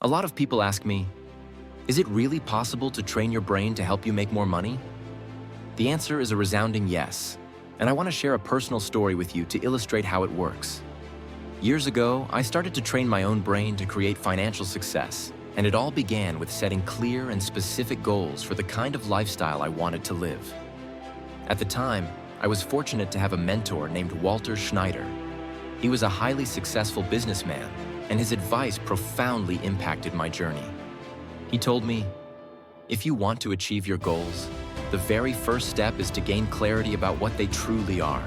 A lot of people ask me, is it really possible to train your brain to help you make more money? The answer is a resounding yes, and I want to share a personal story with you to illustrate how it works. Years ago, I started to train my own brain to create financial success, and it all began with setting clear and specific goals for the kind of lifestyle I wanted to live. At the time, I was fortunate to have a mentor named Walter Schneider. He was a highly successful businessman, and his advice profoundly impacted my journey. He told me, if you want to achieve your goals, the very first step is to gain clarity about what they truly are.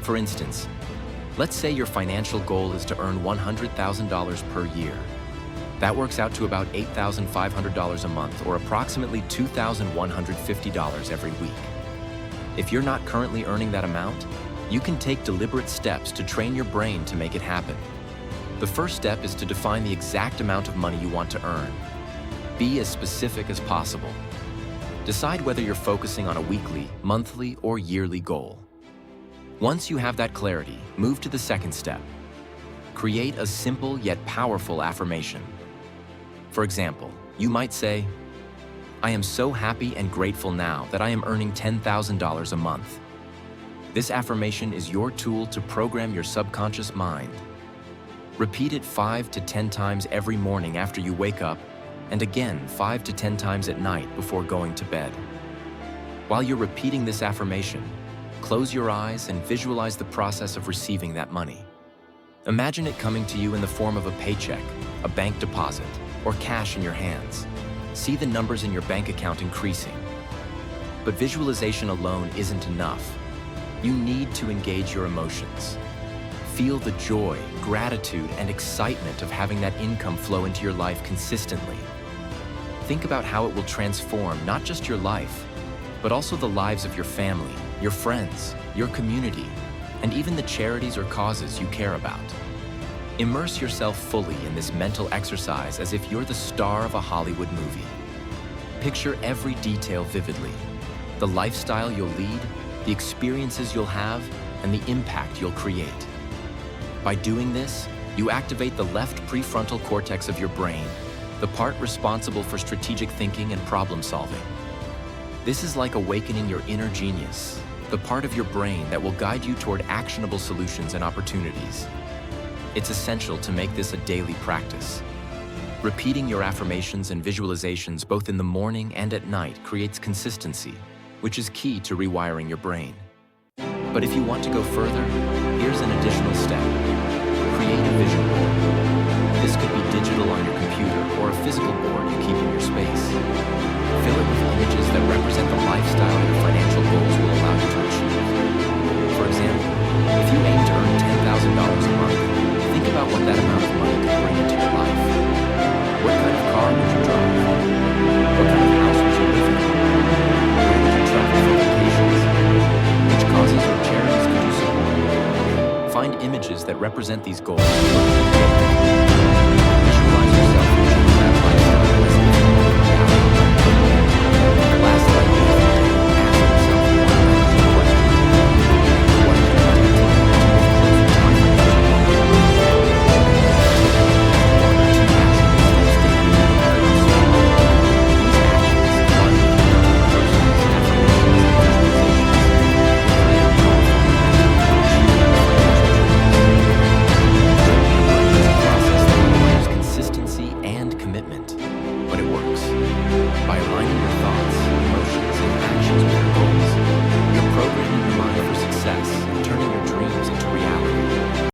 For instance, let's say your financial goal is to earn $100,000 per year. That works out to about $8,500 a month, or approximately $2,150 every week. If you're not currently earning that amount, you can take deliberate steps to train your brain to make it happen. The first step is to define the exact amount of money you want to earn. Be as specific as possible. Decide whether you're focusing on a weekly, monthly, or yearly goal. Once you have that clarity, move to the second step. Create a simple yet powerful affirmation. For example, you might say, I am so happy and grateful now that I am earning $10,000 a month. This affirmation is your tool to program your subconscious mind. Repeat it 5 to 10 times every morning after you wake up, and again 5 to 10 times at night before going to bed. While you're repeating this affirmation, close your eyes and visualize the process of receiving that money. Imagine it coming to you in the form of a paycheck, a bank deposit, or cash in your hands. See the numbers in your bank account increasing. But visualization alone isn't enough. You need to engage your emotions. Feel the joy, gratitude, and excitement of having that income flow into your life consistently. Think about how it will transform not just your life, but also the lives of your family, your friends, your community, and even the charities or causes you care about. Immerse yourself fully in this mental exercise as if you're the star of a Hollywood movie. Picture every detail vividly: the lifestyle you'll lead, the experiences you'll have, and the impact you'll create. By doing this, you activate the left prefrontal cortex of your brain, the part responsible for strategic thinking and problem solving. This is like awakening your inner genius, the part of your brain that will guide you toward actionable solutions and opportunities. It's essential to make this a daily practice. Repeating your affirmations and visualizations both in the morning and at night creates consistency, which is key to rewiring your brain. But if you want to go further, here's an additional step. Create a vision board. This could be digital on your computer or a physical board you keep in your space. Fill it with images that represent the lifestyle your financial goals will allow you to achieve. For example, if you aim to earn $10,000 a month, think about what that amount of money could bring into your life. What kind of car would you drive? What kind of house would you live in? Where would you travel for vacations? Which causes or charities could you support? Find images that represent these goals.